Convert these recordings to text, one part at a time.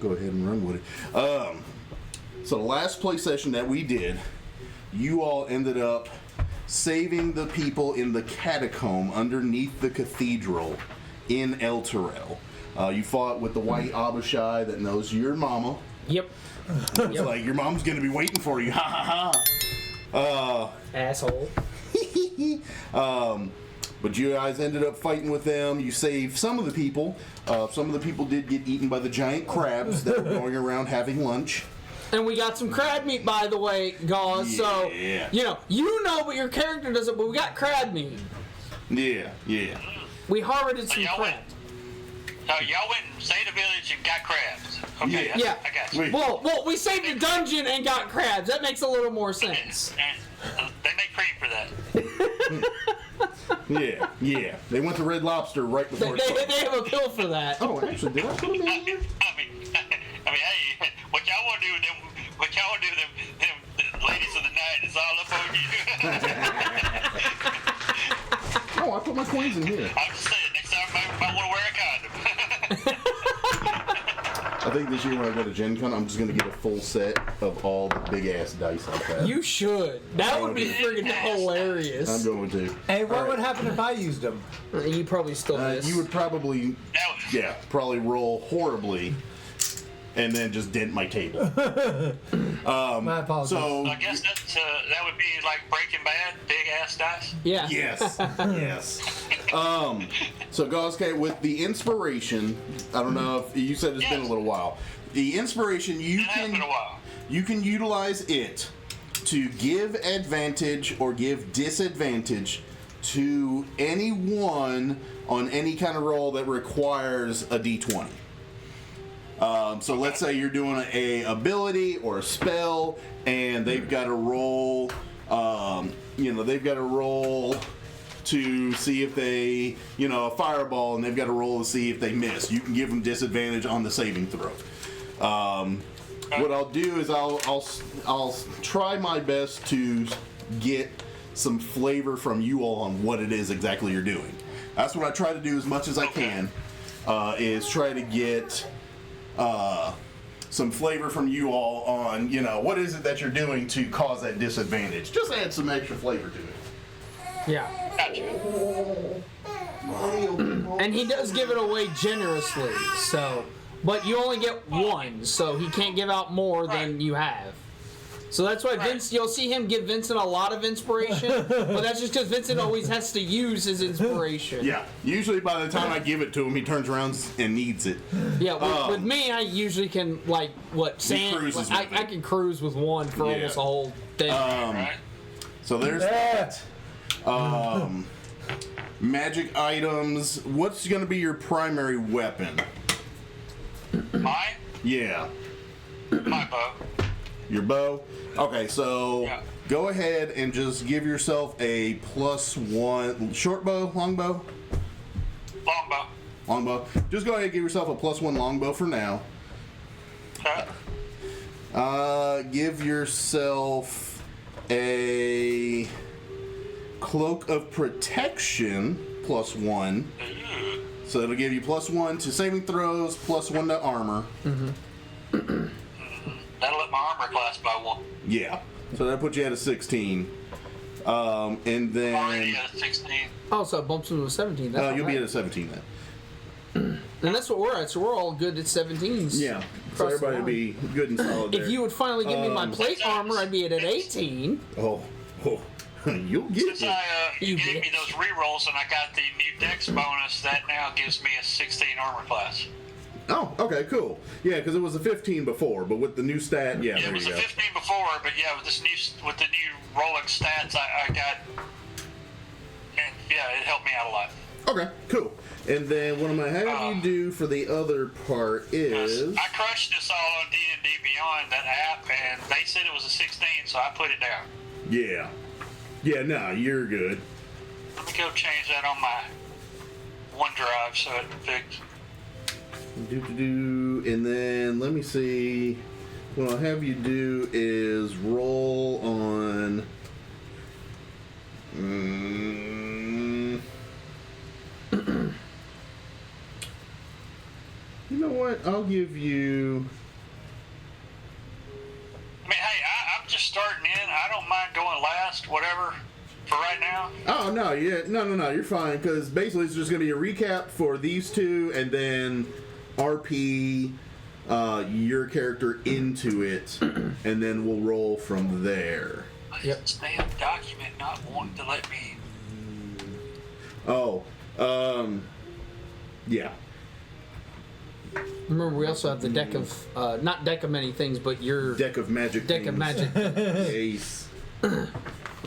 go ahead and run with it. So the last play session that we did, you all ended up saving the people in the catacomb underneath the cathedral in El Terrell. You fought with the white Abishai that knows your mama. Yep. It's like, your mom's gonna be waiting for you. Ha ha ha. Asshole. But you guys ended up fighting with them. You saved some of the people. Some of the people did get eaten by the giant crabs that were going around having lunch. And we got some crab meat, by the way, guys. Yeah. So, you know, but your character doesn't, but we got crab meat. Yeah. We harvested some crabs. So y'all went and saved a village and got crabs. Okay, Yeah. I got you. Well, we saved a dungeon and got crabs. That makes a little more sense. They make cream for that. Yeah. They went to Red Lobster right before. They have a pill for that. Oh, actually, did I put them in here? I mean, hey, what y'all want to do with them? What y'all want to do with them ladies of the night is all up on you. Oh, I put my coins in here. I'm just saying, next time I might want to wear a condom. I think this year when I go to Gen Con, I'm just going to get a full set of all the big-ass dice like that. You should. That would be friggin' hilarious. I'm going to. Hey, what would happen if I used them? You probably still miss. You would probably, probably roll horribly and then just dent my table. My apologies. So I guess that would be like Breaking Bad, big ass dice. Yeah. Yes. So Gauske, with the inspiration, I don't know if you said it's been a little while. The inspiration It has been a while. you can utilize it to give advantage or give disadvantage to anyone on any kind of roll that requires a D20. So let's say you're doing a ability or a spell, and they've got to roll. They've got to roll to see if they, a fireball, and they've got to roll to see if they miss. You can give them disadvantage on the saving throw. What I'll do is I'll try my best to get some flavor from you all on what it is exactly you're doing. That's what I try to do as much as I can. Is try to get some flavor from you all on, what is it that you're doing to cause that disadvantage. Just add some extra flavor to it. Yeah. And he does give it away generously, so. But you only get one, so he can't give out more than you have. So that's why Vince, you'll see him give Vincent a lot of inspiration, but that's just because Vincent always has to use his inspiration. Yeah, usually by the time I give it to him, he turns around and needs it. Yeah, with me, I usually can, I can cruise with one for almost a whole day. So there's that. Magic items. What's going to be your primary weapon? Mine? Yeah. My bow. Your bow? Okay, so go ahead and just give yourself a +1. Short bow? Long bow? Longbow. Longbow. Just go ahead and give yourself a +1 longbow for now. Okay. Give yourself a cloak of protection +1. So it'll give you +1 to saving throws, +1 to armor. That'll let my armor class by 1. Yeah. So that'll put you at a 16. And then. Already at a 16. Oh, so it bumps him to a 17. You'll be at a 17 then. And that's what we're at, so we're all good at 17s. Yeah. So everybody will be good and solid there. If you would finally give me my plate armor, I'd be at an 18. Oh. You'll get Since you You gave me bitch. those rerolls and I got the new dex bonus, that now gives me a 16 armor class. Oh, okay, cool. Yeah, because it was a 15 before, but with the new stat, Yeah, there it was you a go. 15 before, but with the new rolling stats, I got. Yeah, it helped me out a lot. Okay, cool. And then what I'm going to have you do for the other part is... I crushed this all on D&D Beyond, that app, and they said it was a 16, so I put it down. Yeah. Yeah, no, you're good. Let me go change that on my OneDrive so it fixed. And then let me see. What I'll have you do is roll on. You know what? I'll give you. I mean, hey, I'm just starting in. I don't mind going last, whatever, for right now. Oh no, yeah, no, you're fine because basically it's just gonna be a recap for these two, and then RP your character into it, and then we'll roll from there. Yep. This damn document not wanting to let me. Oh, yeah. Remember, we also have the deck of not deck of many things, but your Deck of magic. deck of magic. Ace.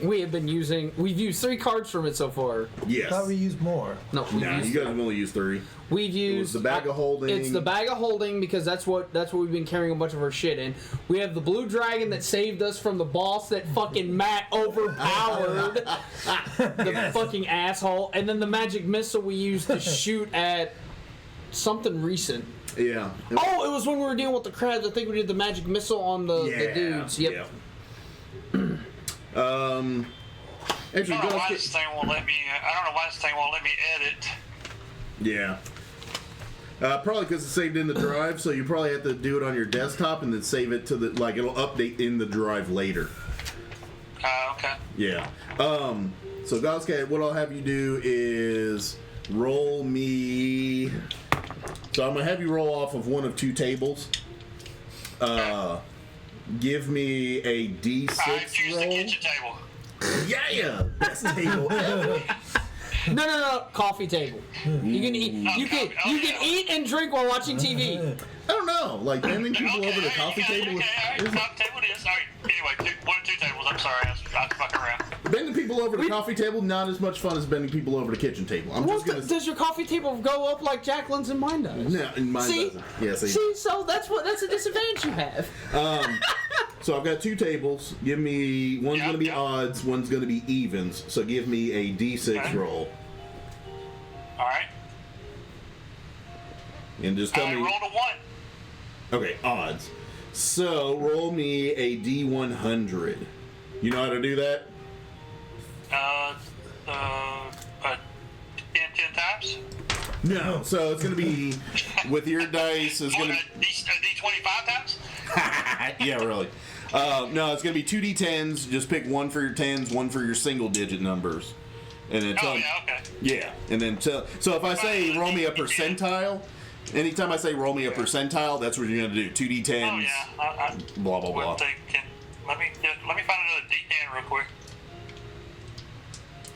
We've used 3 cards from it so far. Yes. I thought we used more. No, we've Nah, used you guys have only used 3. We've It was used the bag of holding. It's the bag of holding because that's what we've been carrying a bunch of our shit in. We have the blue dragon that saved us from the boss that fucking Matt overpowered. The fucking asshole. And then the magic missile we used to shoot at something recent. Yeah. Oh, it was when we were dealing with the crabs. I think we did the magic missile on the dudes. Yep. Yeah. Actually, I don't know go why this thing won't let me. I don't know why this thing won't let me edit. Yeah. Probably because it's saved in the drive, so you probably have to do it on your desktop and then save it to the it'll update in the drive later. Okay. Yeah. So Goscat, what I'll have you do is roll me. So I'm gonna have you roll off of one of 2 tables. Give me a D6 I choose roll. the kitchen table. Yeah, best table ever. No, coffee table. You can eat. You can eat and drink while watching TV. I don't know, like bending people over the coffee table. Okay, all right, coffee table it is. All right. Anyway, 1 or 2 tables. I'm sorry, I was fucking around. Bending people over the coffee table, not as much fun as bending people over the kitchen table. I'm just gonna. Does your coffee table go up like Jacqueline's and mine does? No, mine See? doesn't. Yeah, See, so that's a disadvantage you have. So I've got 2 tables. Give me one's Yeah, gonna be yeah. odds, one's gonna be evens. So give me a D6 Okay. roll, All right. and just tell I me. rolled a 1. Okay, odds. So roll me a D100. You know how to do that? 10 times. No. So it's gonna be with your dice. It's What, gonna. D25 times? Yeah, really. No, it's gonna be 2D10s. Just pick one for your 10s, one for your single digit numbers, and then tell. Oh yeah, okay. Yeah, and then tell. So if I say roll me a percentile, anytime I say roll me a percentile, that's what you're gonna do. 2D10s. Oh yeah. I Blah blah blah. wouldn't think. Let me find another D10 real quick.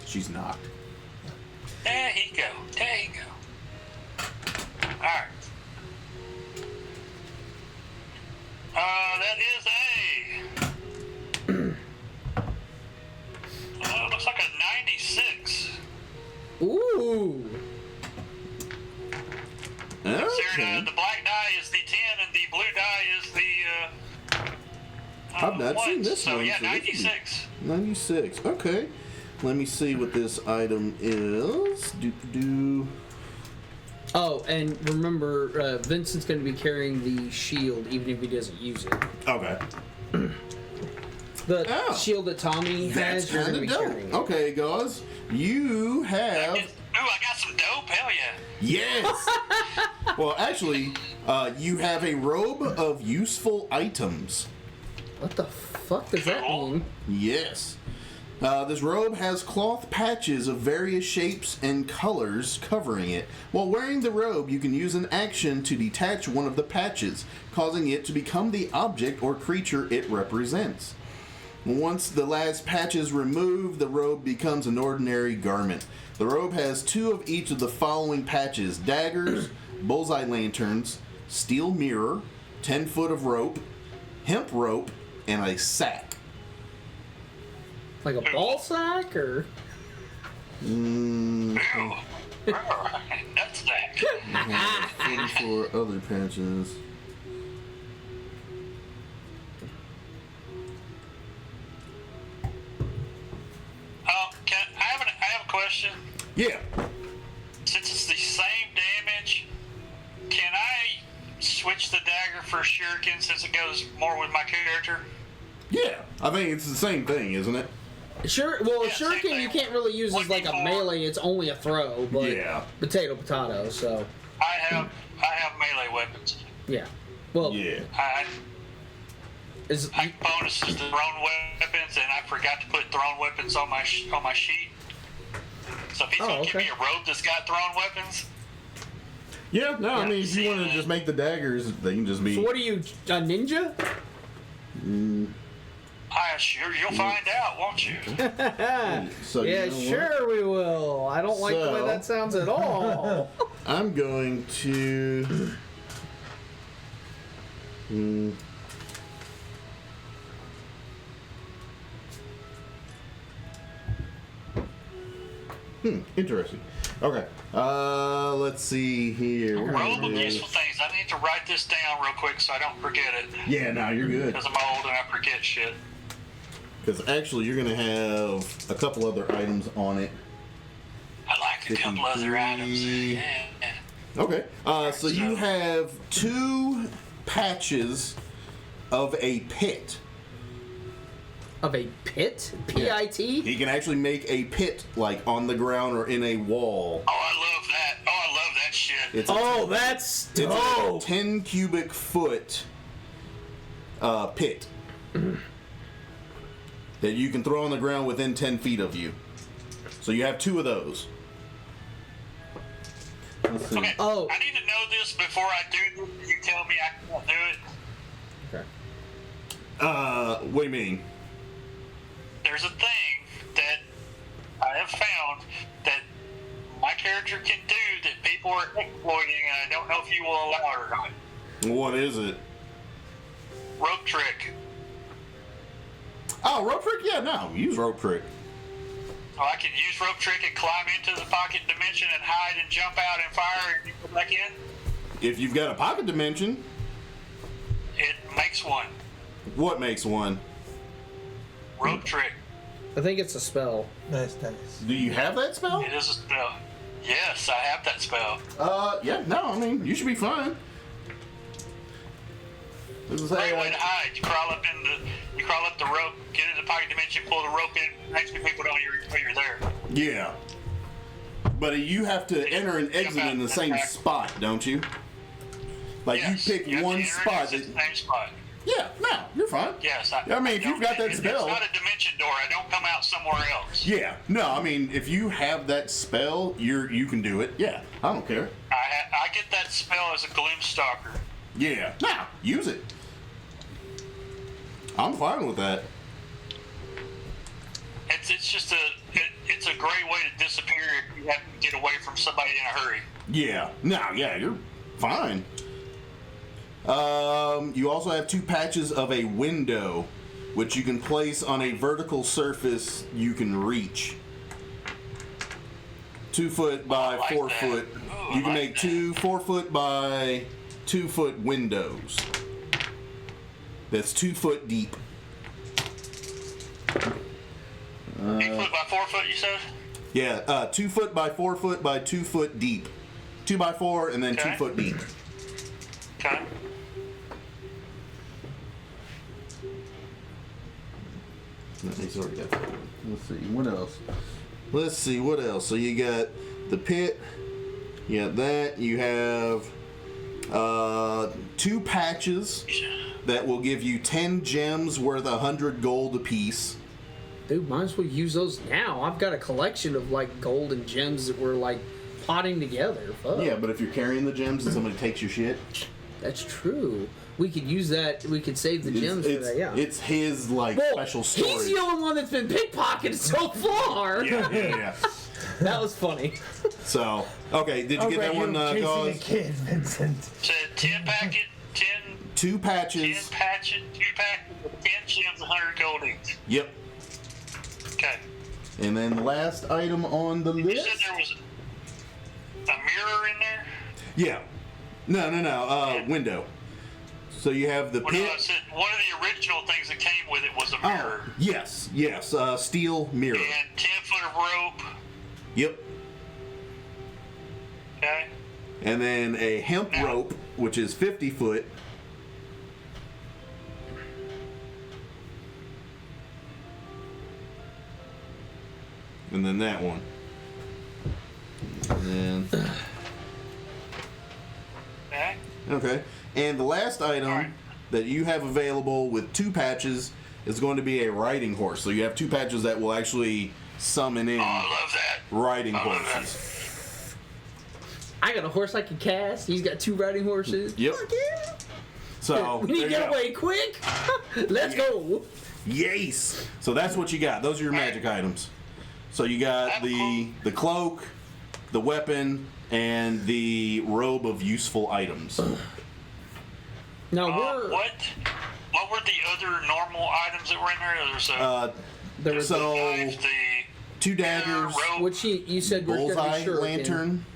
She's knocked. There you go. All right. That is a. Looks like a 96. Ooh. Okay. The black die is the 10, and the blue die is the. I've not seen 1. this so, one. yeah, so this would be 96. 96. Okay. Let me see what this item is. Oh, and remember, Vincent's going to be carrying the shield even if he doesn't use it. Okay. The Oh. shield that Tommy That's has, you're kind going of to be dope. carrying. Okay, guys. You have. Ooh, I got some dope. Hell yeah. Yes! Well, actually, you have a robe of useful items. What the fuck does that mean? Yes. This robe has cloth patches of various shapes and colors covering it. While wearing the robe, you can use an action to detach one of the patches, causing it to become the object or creature it represents. Once the last patch is removed, the robe becomes an ordinary garment. The robe has 2 of each of the following patches: daggers, bullseye lanterns, steel mirror, 10 foot of rope, hemp rope, and a sack. Like a ball sack, or? Ooh. Nuts sack. 44 other patches. I have a question. Yeah. Since it's the same damage, can I switch the dagger for shuriken since it goes more with my character? Yeah. I think it's the same thing, isn't it? Sure. Well, a Yeah, same shuriken you thing. can't really use as like a 1d4. melee. It's only a throw, but Yeah. potato. So I have melee weapons. Yeah. Well, Yeah. is bonus is thrown weapons, and I forgot to put thrown weapons on my sheet. So if he's gonna give me a robe that's got thrown weapons. Yeah, no, I mean, if you want to just make the daggers, they can just be. So what are you, a ninja? Sure, you'll find out, won't you? So Yeah, you know sure what? we will. I don't like the way that sounds at all. I'm going to. Interesting. Okay. Let's see here. Robe of useful things. I need to write this down real quick so I don't forget it. Yeah, no, you're good. Because I'm old and I forget shit. Because actually, you're going to have a couple other items on it. I like a couple other items. Yeah. Okay. So you have 2 patches of a pit. Of a pit? P-I-T? He can actually make a pit, like, on the ground or in a wall. Oh, I love that. Oh, I love that shit. It's That's it's a dope. 10 cubic foot pit that you can throw on the ground within 10 feet of you. So you have 2 of those. Let's see. Okay. Oh. I need to know this before I do this. You tell me I can't do it. Okay. What do you mean? There's a thing that I have found that my character can do that people are exploiting, and I don't know if you will allow it or not. What is it? Rope trick. Oh, rope trick? Yeah, no. Use rope trick. So I can use rope trick and climb into the pocket dimension and hide and jump out and fire and go back in? If you've got a pocket dimension, It makes one. what makes one? Rope trick. I think it's a spell. Nice. Do you have that spell? It is a spell. Yes, I have that spell. Yeah, no, I mean, you should be fine. This is Great way to hide. You crawl up the rope, get in the pocket dimension, pull the rope in, next to people don't know you're there. Yeah. But you have to enter and exit in the same spot, don't you? Like, Yes, you pick have to one enter and spot. exit the same spot. Yeah, no, you're fine. Yes. I mean, if you've got that spell. It's not a dimension door. I don't come out somewhere else. Yeah, no, I mean, if you have that spell, you can do it. Yeah, I don't care. I get that spell as a gloom stalker. Yeah, no, use it. I'm fine with that. It's just it's a great way to disappear if you have to get away from somebody in a hurry. Yeah, no, yeah, you're fine. You also have 2 patches of a window, which you can place on a vertical surface you can reach. 2 foot by I like 4 that. foot. Ooh, You can I like make that. 2 4-foot by 2 foot windows. That's 2 foot deep. 8 foot by 4 foot, you said? Yeah, 2 foot by 4 foot by 2 foot deep. 2 by 4 and then 2 Okay. foot deep. Okay. He's already got that. Let's see, what else? So you got the pit, you got that, you have 2 patches that will give you 10 gems worth 100 gold apiece. Dude, might as well use those now. I've got a collection of like gold and gems that we're like potting together. Fuck. Yeah, but if you're carrying the gems and somebody takes your shit, That's true. We could use that. We could save the gems for that. Yeah. it's his like Well, special story. he's the only one that's been pickpocketed so far. yeah. That was funny. So, okay, did you get that one, chasing a Gauze? kid, Vincent. So 10 packet, 10 2 patches. patches, 2 packets of 10 gems, 100 gold each. Yep. Okay. And then the last item on the You list. said there was a mirror in there? Yeah. No. Window. So you have the Well, no, pit. I said one of the original things that came with it was a mirror. Oh, yes. Steel mirror. And 10 foot of rope. Yep. Okay. And then a hemp Now- rope, which is 50 foot. And then that one. And then, Okay. okay. And the last item that you have available with 2 patches is going to be a riding horse. So you have 2 patches that will actually summon in I love that. riding I love horses. I got a horse I can cast. He's got 2 riding horses. Yep. Fuck yeah. So We need to there you get go. away quick. Let's go. Yes. So that's what you got. Those are your magic items. So you got the cloak, the weapon, and the robe of useful items. Now we're What were the other normal items that were in there? there was so- the 2 daggers, rope, which you said we're gonna bullseye be shuriken. lantern.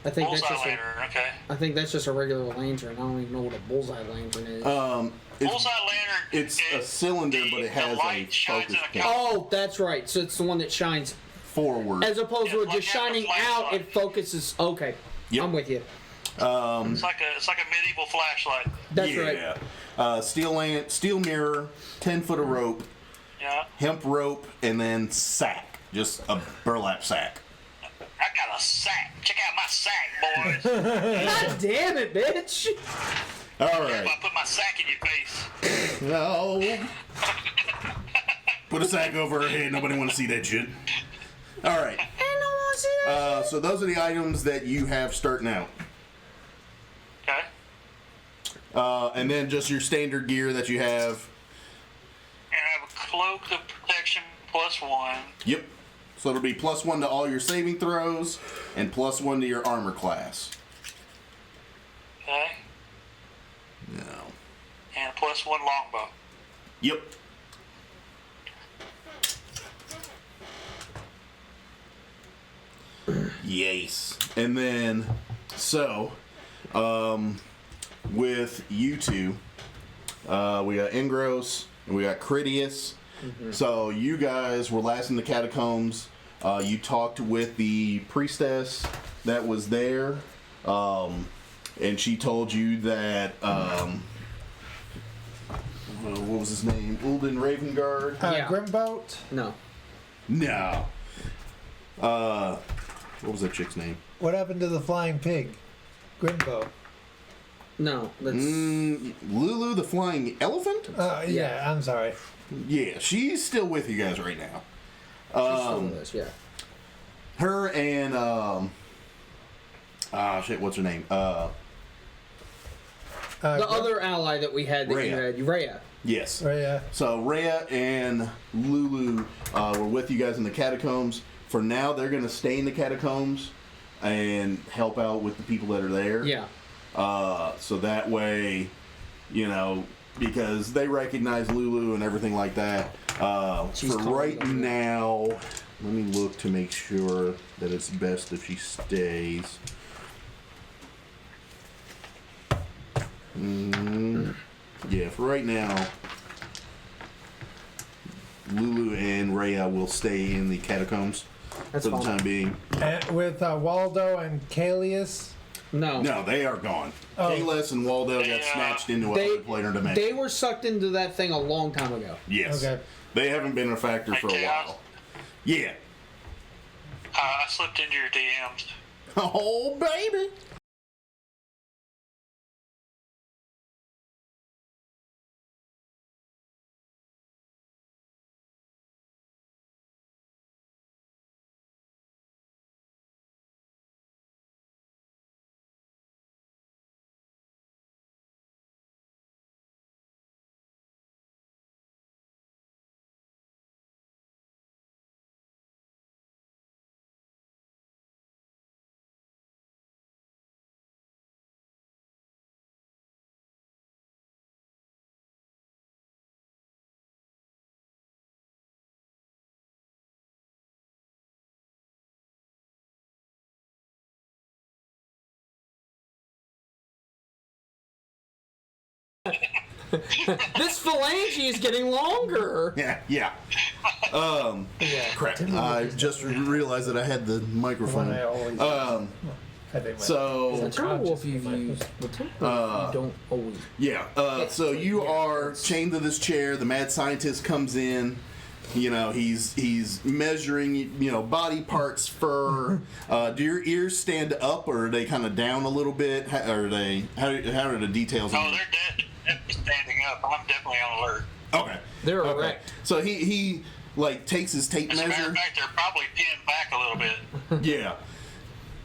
I think bullseye that's just lantern. Okay. I think that's just a regular lantern. I don't even know what a bullseye lantern is. Bullseye lantern. It's a cylinder, but it has a light shines focus in a point Oh, that's right. So it's the one that shines, forward. as opposed to Yeah, it just like shining a out. flashlight. It focuses. Okay, Yep. I'm with you. It's like a medieval flashlight. That's right. Steel mirror, 10 foot of rope, Yeah. hemp rope, and then sack. Just a burlap sack. I got a sack. Check out my sack, boys. God damn it, bitch! All If right. I put my sack in your face. No. Put a sack over her head. Nobody want to see that shit. All right. So those are the items that you have starting out. Okay. And then just your standard gear that you have. And I have a cloak of protection +1. Yep. So it'll be +1 to all your saving throws and +1 to your armor class. Okay. No. And a +1 longbow. Yep. Yes. And then, so, with you two, we got Ingros and we got Critias. So you guys were last in the catacombs. You talked with the priestess that was there, and she told you that what was his name? Ulden Ravengard? Yeah. Grimboat. No. No. What was that chick's name? What happened to the flying pig? Grimboat. No. That's Lulu the Flying Elephant? Yeah, I'm sorry. Yeah, she's still with you guys right now. she's still with us, yeah. Her and what's her name? The other ally that we had that you Rhea. had, Rhea. Yes. Rhea. So Rhea and Lulu were with you guys in the catacombs. For now, they're going to stay in the catacombs and help out with the people that are there. Yeah. So that way, you know, because they recognize Lulu and everything like that. She's For calm, right though. now, let me look to make sure that it's best if she stays. Yeah, for right now, Lulu and Rhea will stay in the catacombs That's for the fine. time being. And with Waldo and Kalius. No. No, they are gone. Oh. Kalis and Waldo got Yeah. snatched into They- another planar dimension. They were sucked into that thing a long time ago. Yes. Okay. They haven't been a factor for a Hey, Chaos. while. Yeah. I slipped into your DMs. Oh, baby. This phalange is getting longer. Yeah, yeah. Crap. I just realized that I had the microphone. One I always. I think So, The Timberwolf you've used. The Timberwolf you don't always. yeah. So you are chained to this chair. The mad scientist comes in You know, he's measuring, you know, body parts, fur. Do your ears stand up, or are they kind of down a little bit? How are the details? Oh, they're definitely standing up. I'm definitely on alert. Okay. They're okay. erect. So he like takes his tape As a matter measure. of fact, they're probably pinned back a little bit. Yeah.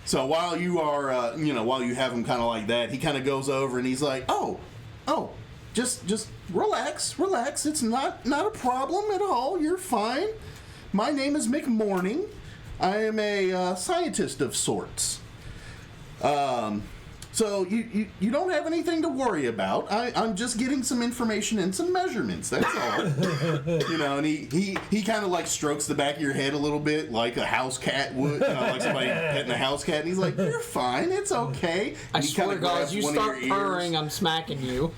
So while you are, while you have him kind of like that, he kind of goes over and he's like, oh, just relax. It's not a problem at all. You're fine. My name is McMorning. I am a scientist of sorts. So you don't have anything to worry about. I'm just getting some information and some measurements. That's all. You know, and he kind of like strokes the back of your head a little bit, like a house cat would. You know, like somebody petting a house cat. And he's like, "You're fine. It's okay." I And he swear, kinda guys, grabs you one of start your ears. purring, I'm smacking you.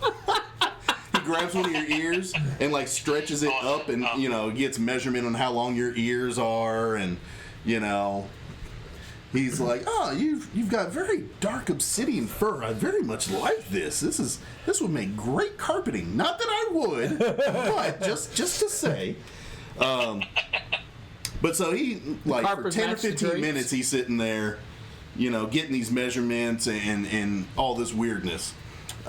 He grabs one of your ears and like stretches it up, and you know, gets measurement on how long your ears are, and you know. He's like, oh, you've got very dark obsidian fur. I very much like this. This would make great carpeting. Not that I would, but just to say. But so he like for 10 or 15 minutes he's sitting there, you know, getting these measurements and all this weirdness.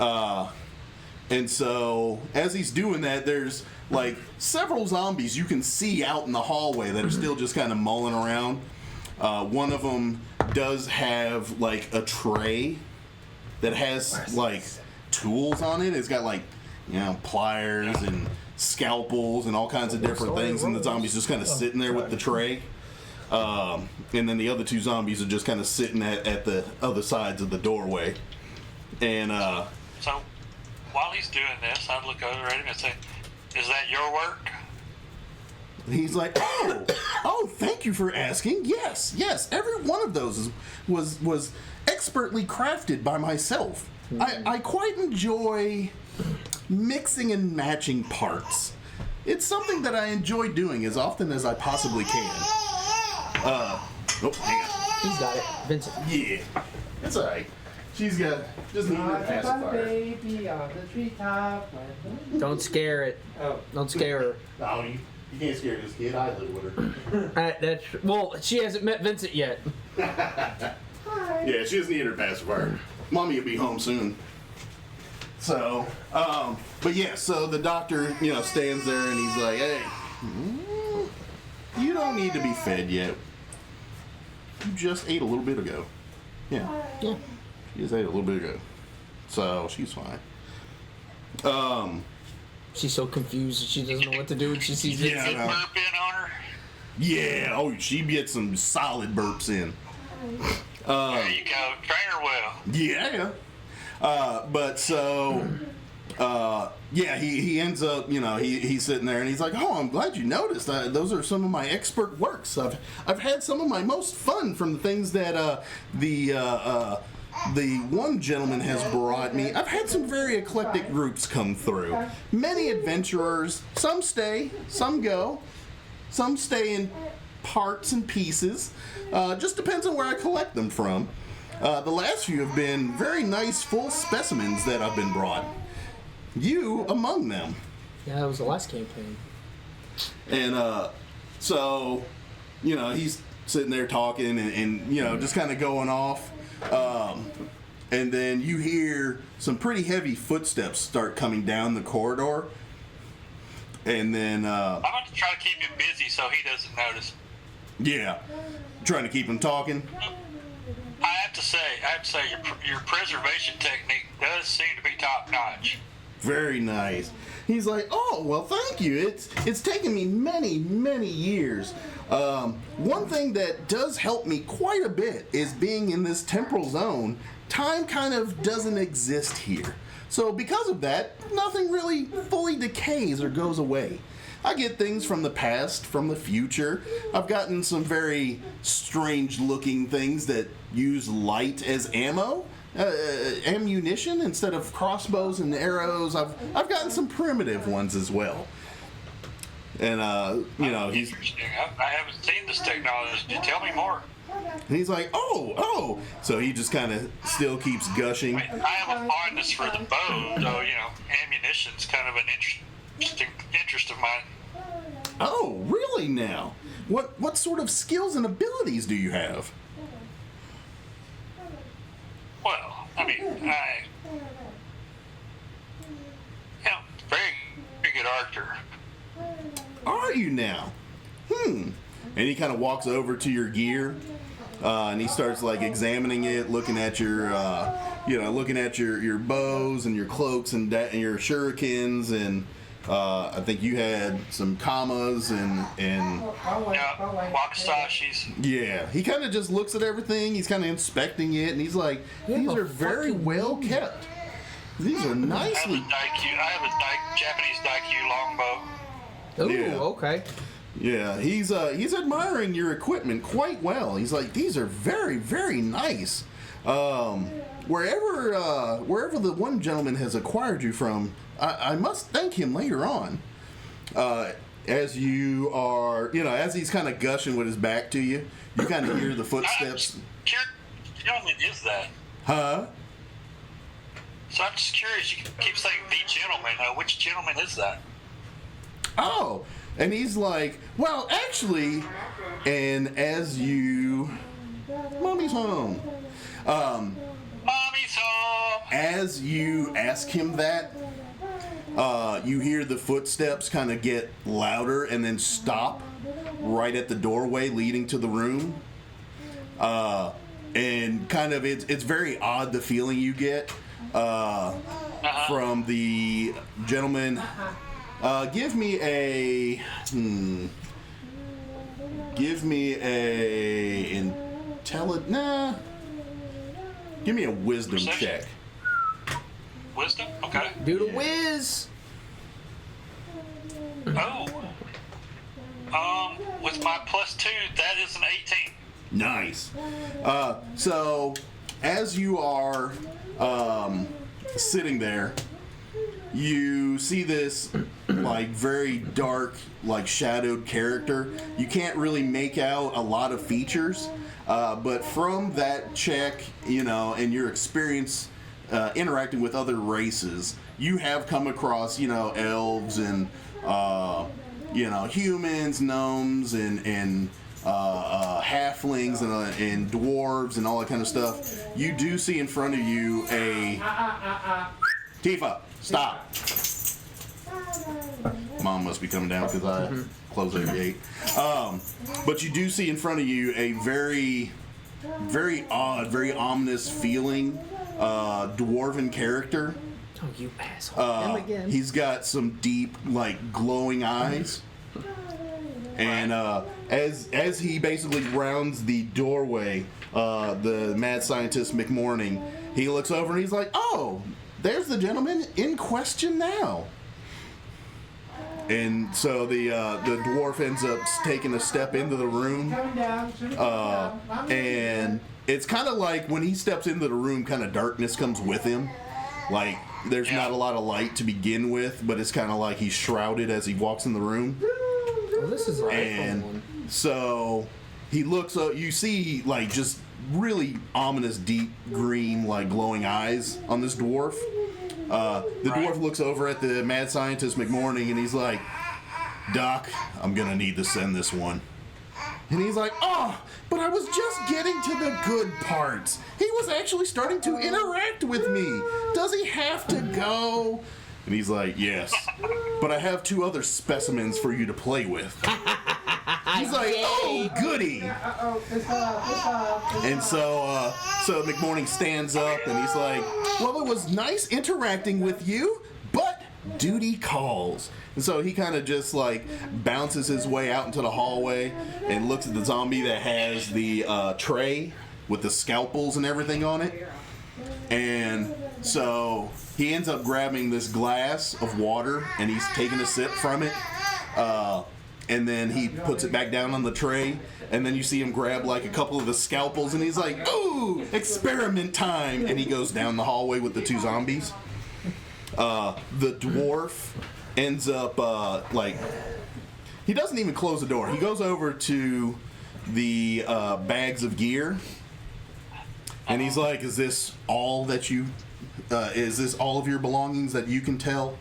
And so as he's doing that, there's like several zombies you can see out in the hallway that are still just kind of mulling around. One of them does have like a tray that has like tools on it. It's got like, you know, pliers and scalpels and all kinds of different things, and the zombie's just kind of sitting there with the tray. And then the other two zombies are just kind of sitting at the other sides of the doorway. And So while he's doing this, I'd look over at him and say, "Is that your work?" he's like, oh, thank you for asking. Yes, every one of those was expertly crafted by myself. I quite enjoy mixing and matching parts. It's something that I enjoy doing as often as I possibly can. Hang on. He's got it. Vincent. Yeah, it's all right. She's got just need a pacifier. Baby on the treetop. Don't scare it. Oh. Don't scare her. No, you can't scare this kid. I live with her. Well, she hasn't met Vincent yet. Yeah, she just needed her pacifier. Mommy will be home soon. So, but yeah, so the doctor, you know, stands there and he's like, hey, you don't need to be fed yet. You just ate a little bit ago. Yeah. Yeah. She just ate a little bit ago. So, she's fine. She's so confused that she doesn't know what to do when she sees Yeah. Vincent. Good burp in on her. Yeah, oh, she gets some solid burps in. There you go. Train her well. Yeah. But so, yeah, he ends up, you know, he's sitting there and he's like, oh, I'm glad you noticed. Those are some of my expert works. I've had some of my most fun from the things that the one gentleman has brought me. I've had some very eclectic groups come through. Many adventurers. Some stay, some go. Some stay in parts and pieces. Just depends on where I collect them from. The last few have been very nice full specimens that I've been brought. You among them. Yeah, that was the last campaign. And so, you know, he's sitting there talking and you know, just kind of going off. And then you hear some pretty heavy footsteps start coming down the corridor. And then I'm going to try to keep him busy so he doesn't notice. yeah, trying to keep him talking. I have to say, your preservation technique does seem to be top notch. Very nice. He's like, oh, well, thank you. It's taken me many, many years. One thing that does help me quite a bit is being in this temporal zone. Time kind of doesn't exist here. So because of that, nothing really fully decays or goes away. I get things from the past, from the future. I've gotten some very strange looking things that use light as ammo. Ammunition instead of crossbows and arrows. I've gotten some primitive ones as well. And you know, Interesting. I haven't seen this technology. Tell me more. he's like, oh. So he just kind of still keeps gushing. I have a fondness for the bow, so you know, ammunition's kind of an interest of mine. Oh, really now? What sort of skills and abilities do you have? Well, I mean, very, very good archer. Are you now? And he kind of walks over to your gear, and he starts like examining it, looking at your, looking at your bows and your cloaks and your shurikens, and I think you had some kamas and wakasashis. yeah. He kind of just looks at everything. He's kind of inspecting it, and he's like, "These are very well kept. These are nicely." I have a Japanese daikyu longbow. Ooh, Yeah. okay. Yeah, he's admiring your equipment quite well. He's like, these are very, very nice. Wherever the one gentleman has acquired you from, I must thank him later on. As you are, as he's kind of gushing with his back to you, you kind of hear the footsteps. Which gentleman is that? Huh? So I'm just curious. You keep saying the gentleman. Which gentleman is that? Oh, and he's like, well, actually, and as you, Mommy's home. Mommy's home. As you ask him that, you hear the footsteps kind of get louder and then stop right at the doorway leading to the room. And kind of, it's very odd the feeling you get from the gentleman. Give me a wisdom Perception? check. Wisdom? Okay. Do the whiz. Oh. With my +2, that is an 18. Nice. So as you are sitting there, you see this like very dark, like shadowed character. You can't really make out a lot of features, but from that check, and your experience interacting with other races, you have come across, elves and humans, gnomes, and halflings and dwarves and all that kind of stuff. You do see in front of you a Tifa. Stop. Mom must be coming down because I close the gate. But you do see in front of you a very, very odd, very ominous feeling dwarven character. Oh, you asshole. Him again. He's got some deep, like, glowing eyes. And as he basically rounds the doorway, the mad scientist McMorning, he looks over and he's like, "Oh, there's the gentleman in question now." And so the dwarf ends up taking a step into the room, and it's kind of like when he steps into the room, kind of darkness comes with him. Like there's not a lot of light to begin with, but it's kind of like he's shrouded as he walks in the room. Well, this is And so he looks up. You see, like, just really ominous, deep green, like glowing eyes on this dwarf. The dwarf looks over at the mad scientist McMorning, and he's like, "Doc, I'm gonna need to send this one." And he's like, "Oh, but I was just getting to the good parts. He was actually starting to interact with me. Does he have to go?" And he's like, "Yes, but I have 2 other specimens for you to play with." He's like, "Oh, goody." And so McMorning stands up and he's like, "Well, it was nice interacting with you, but duty calls." And so he kind of just like bounces his way out into the hallway and looks at the zombie that has the tray with the scalpels and everything on it. And so he ends up grabbing this glass of water and he's taking a sip from it. And then he puts it back down on the tray, and then you see him grab like a couple of the scalpels, and he's like, "Ooh, experiment time!" And he goes down the hallway with the 2 zombies. The dwarf ends up he doesn't even close the door. He goes over to the bags of gear, and he's like, "Is this all that you? Is this all of your belongings that you can tell?"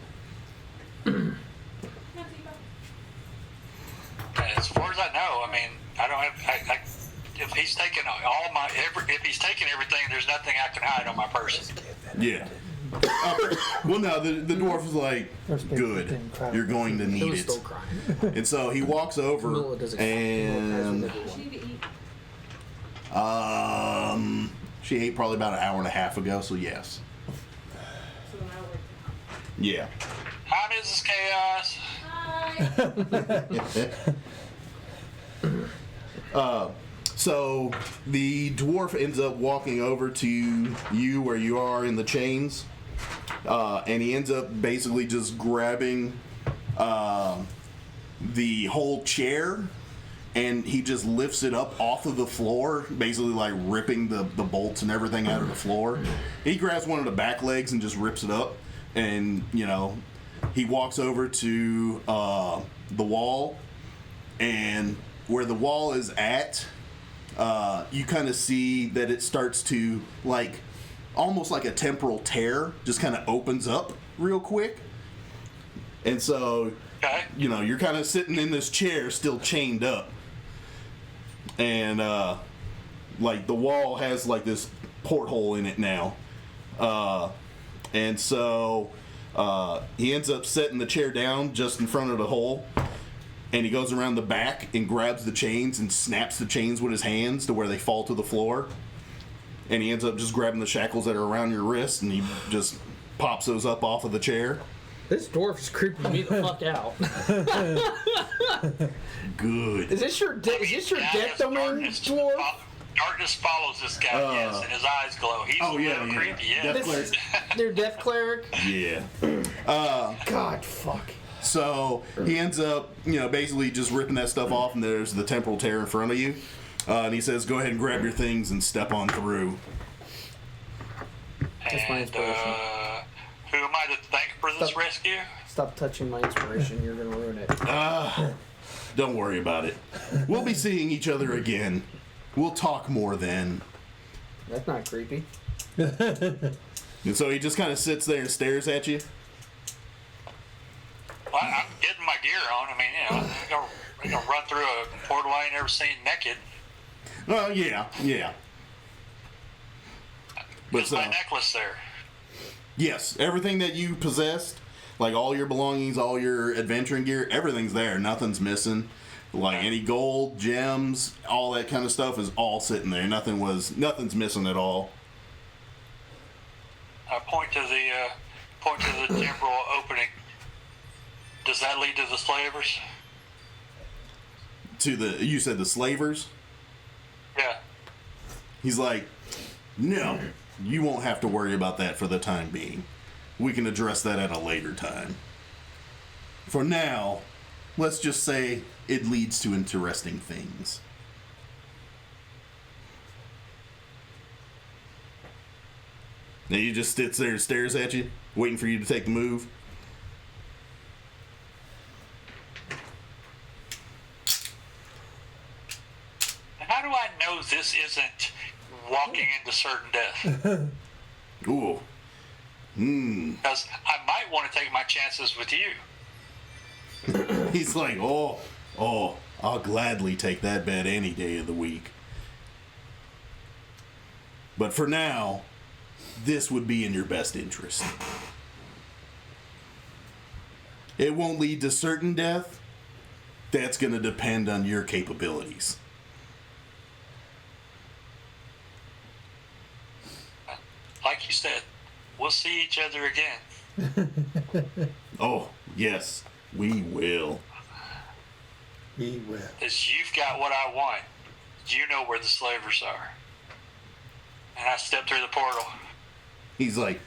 taking if he's taking everything, there's nothing I can hide on my person. Yeah. Well, no, the dwarf was like, good, you're going to need it. Still crying. And so he walks over Mila doesn't and she ate probably about an hour and a half ago, so yes. Yeah. Hi, Mrs. Chaos. So the dwarf ends up walking over to you where you are in the chains, and he ends up basically just grabbing the whole chair, and he just lifts it up off of the floor, basically like ripping the bolts and everything out of the floor. He grabs one of the back legs and just rips it up, and he walks over to the wall, and where the wall is at, you kind of see that it starts to, like, almost like a temporal tear, just kind of opens up real quick. And so, Okay. you're kind of sitting in this chair still chained up. And, like, the wall has, like, this porthole in it now. And so, he ends up setting the chair down just in front of the hole. And he goes around the back and grabs the chains and snaps the chains with his hands to where they fall to the floor. And he ends up just grabbing the shackles that are around your wrist, and he just pops those up off of the chair. This dwarf is creeping me the fuck out. Good. Is this your death domain, dwarf? Darkness follows this guy, yes, and his eyes glow. He's a little creepy, yeah. Death cleric. Their death cleric? Yeah. God, fuck. So he ends up, basically just ripping that stuff off, and there's the temporal tear in front of you. And he says, "Go ahead and grab your things and step on through." That's my inspiration. Who am I to thank for this rescue? Stop touching my inspiration. You're gonna ruin it. Don't worry about it. We'll be seeing each other again. We'll talk more then. That's not creepy. And so he just kind of sits there and stares at you. Well, I'm getting my gear on. I mean, I'm gonna run through a portal I ain't never seen naked. Oh, yeah. But Is my necklace there? Yes, everything that you possessed, like all your belongings, all your adventuring gear, everything's there. Nothing's missing. Like any gold, gems, all that kind of stuff is all sitting there. Nothing's missing at all. I point to the temporal opening. Does that lead to the slavers? You said the slavers? Yeah. He's like, no, you won't have to worry about that for the time being. We can address that at a later time. For now, let's just say it leads to interesting things. Now he just sits there and stares at you, waiting for you to take the move. How do I know this isn't walking into certain death? Ooh. Because I might want to take my chances with you. He's like, oh, I'll gladly take that bet any day of the week. But for now, this would be in your best interest. It won't lead to certain death. That's going to depend on your capabilities. Like you said, we'll see each other again. Oh, yes, we will. We will. Because you've got what I want. You know where the slavers are. And I step through the portal. He's like,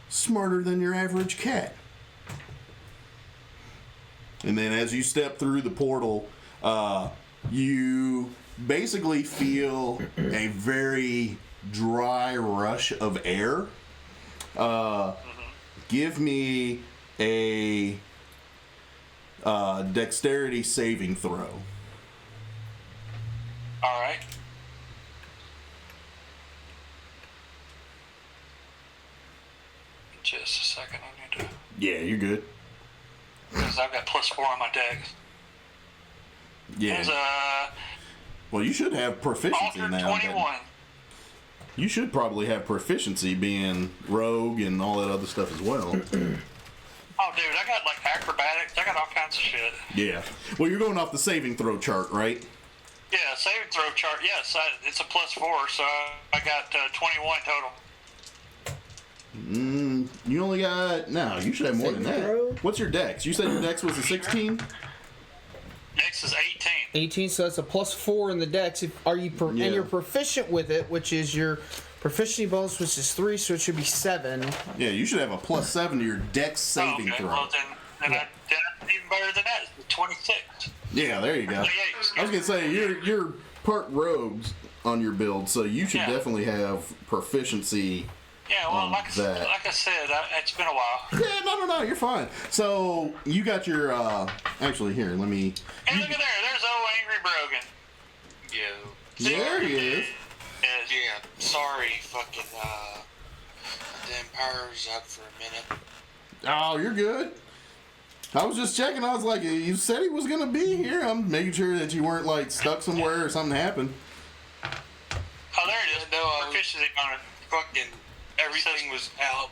smarter than your average cat. And then as you step through the portal, you basically feel a very dry rush of air. Give me a dexterity saving throw. All right. Just a second. I need to... Yeah, you're good. Because I've got +4 on my dex. Yeah. There's Well, you should have proficiency Baldur now. 21. You should probably have proficiency being rogue and all that other stuff as well. Oh, dude, I got like acrobatics. I got all kinds of shit. Yeah. Well, you're going off the saving throw chart, right? Yeah, saving throw chart. Yes, it's a +4, so I got 21 total. You only got... No, you should have more than that. What's your dex? You said your dex was a 16? Next is 18. 18, so that's a +4 in the dex. And you're proficient with it, which is your proficiency bonus, which is 3, so it should be 7. Yeah, you should have a +7 to your dex saving throw. Well, then even better than that. It's 26. Yeah, there you go. 28. I was gonna say you're part rogues on your build, so you should definitely have proficiency. Yeah, well, like I said, it's been a while. Yeah, no, you're fine. So you got your actually here. Let me. Hey, look at there. There's old Angry Brogan. Yo. There he is. Yeah, sorry, fucking, the Empire's up for a minute. Oh, you're good. I was just checking. I was like, you said he was gonna be here. I'm making sure that you weren't like stuck somewhere or something happened. Oh, there it is. No, Proficiency on it. Fucking everything was out.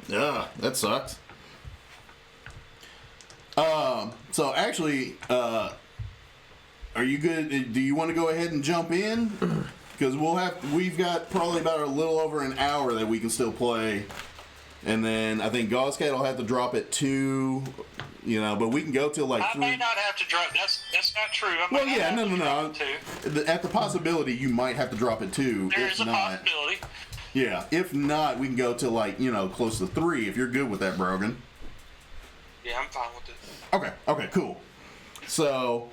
Yeah, that sucks. So actually, are you good? Do you want to go ahead and jump in? Because we've got probably about a little over an hour that we can still play, and then I think Gausscat will have to drop at 2. But we can go till like 3. I may not have to drop. That's not true. Well, yeah, no. At the possibility, you might have to drop at 2. There's a possibility. Yeah, if not, we can go to like close to 3 if you're good with that, Brogan. Yeah, I'm fine with it. Okay, cool. So,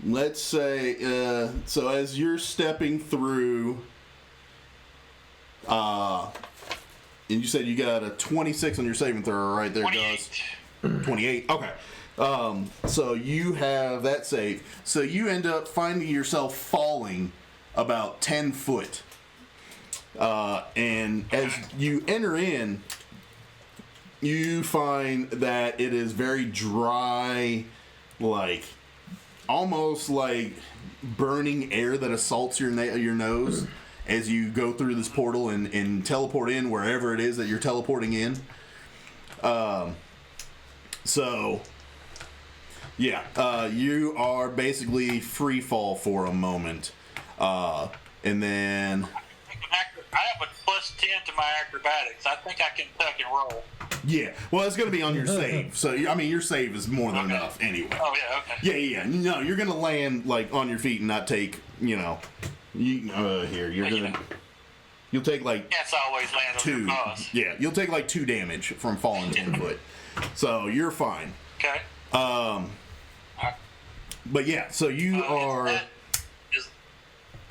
let's say, so as you're stepping through, and you said you got a 26 on your saving throw, right there, 28. Gus? 28. Okay. So you have that save. So you end up finding yourself falling about 10 foot. And as you enter in, you find that it is very dry, like almost like burning air that assaults your nose as you go through this portal and teleport in wherever it is that you're teleporting in. You are basically free fall for a moment, and then I have a +10 to my acrobatics. I think I can tuck and roll. yeah. Well, it's going to be on your save, so I mean your save is more than enough anyway. Oh yeah, okay. Yeah. No, you're going to land like on your feet and not take you'll take like That's always land on 2. your boss. Yeah, you'll take like 2 damage from falling 10 foot, so you're fine. Okay. But yeah, so you are.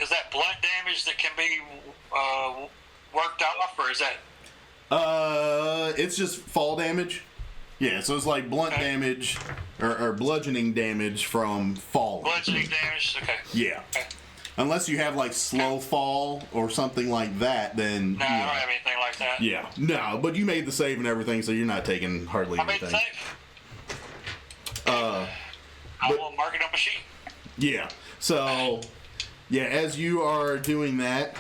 Is that blunt damage that can be worked off, or is that? It's just fall damage. Yeah, so it's like blunt damage or bludgeoning damage from falling. Bludgeoning damage. Okay. Yeah. Okay. Unless you have like slow fall or something like that, then. No, I don't have anything like that. Yeah, no, but you made the save and everything, so you're not taking hardly I made anything. the save. I will mark it on my sheet. Yeah. So, yeah, as you are doing that,